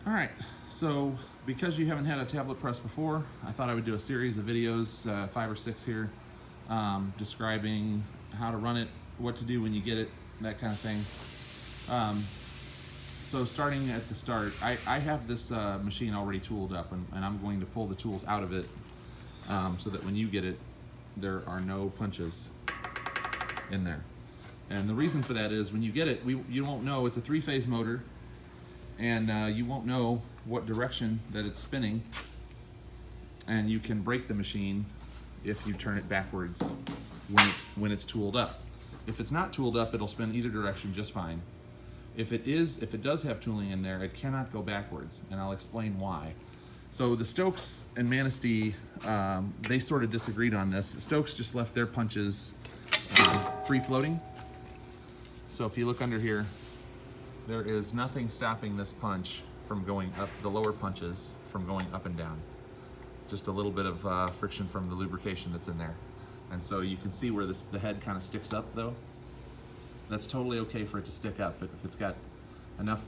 All right, so because you haven't had a tablet press before, I thought I would do a series of videos, 5 or 6 here, describing how to run it, what to do when you get it, that kind of thing. So starting at the start, I have this machine already tooled up, and I'm going to pull the tools out of it so that when you get it, there are no punches in there. And the reason for that is when you get it, you won't know. It's a 3-phase motor, and you won't know what direction that it's spinning, and you can break the machine if you turn it backwards when it's tooled up. If it's not tooled up, it'll spin either direction just fine. If it does have tooling in there, it cannot go backwards, and I'll explain why. So the Stokes and Manistee, they sort of disagreed on this. Stokes just left their punches free floating. So if you look under here, there is nothing stopping this punch from going up, the lower punches from going up and down. Just a little bit of friction from the lubrication that's in there. And so you can see where the head kind of sticks up though. That's totally okay for it to stick up, but if it's got enough,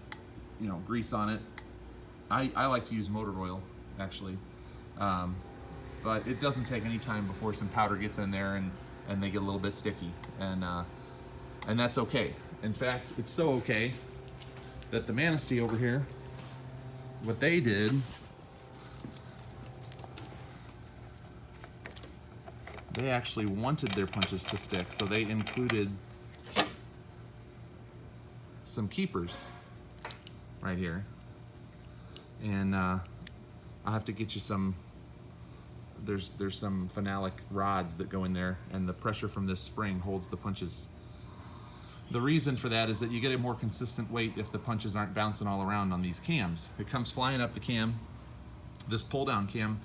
grease on it, I like to use motor oil actually, but it doesn't take any time before some powder gets in there and they get a little bit sticky, and that's okay. In fact, it's so okay that the Manistee over here, what they did, they actually wanted their punches to stick, so they included some keepers right here, and I'll have to get you some. There's some phenolic rods that go in there, and the pressure from this spring holds the punches. The reason for that is that you get a more consistent weight if the punches aren't bouncing all around on these cams. It comes flying up the cam. This pull down cam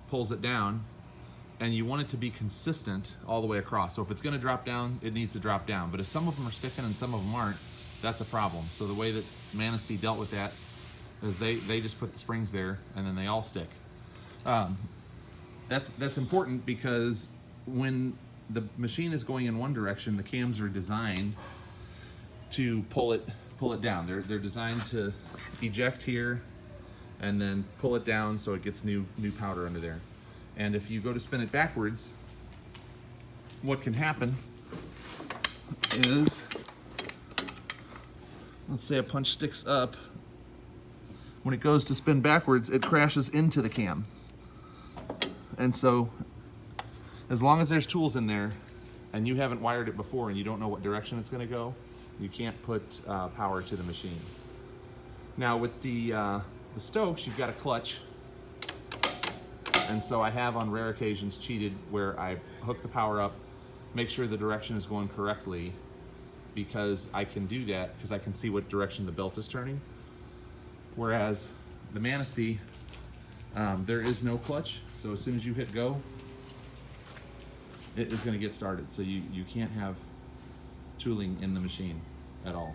pulls it down, and you want it to be consistent all the way across. So if it's going to drop down, it needs to drop down. But if some of them are sticking and some of them aren't, that's a problem. So the way that Manistee dealt with that is they just put the springs there, and then they all stick. That's important because when the machine is going in one direction, the cams are designed to pull it down. They're designed to eject here and then pull it down so it gets new powder under there. And if you go to spin it backwards, what can happen is, let's say a punch sticks up. When it goes to spin backwards, it crashes into the cam. And so, as long as there's tools in there and you haven't wired it before and you don't know what direction it's going to go, you can't put power to the machine. Now with the Stokes, you've got a clutch. And so I have on rare occasions cheated where I hook the power up, make sure the direction is going correctly, because I can do that because I can see what direction the belt is turning. Whereas the Manistee, there is no clutch, so as soon as you hit go, it is going to get started. So you can't have tooling in the machine at all.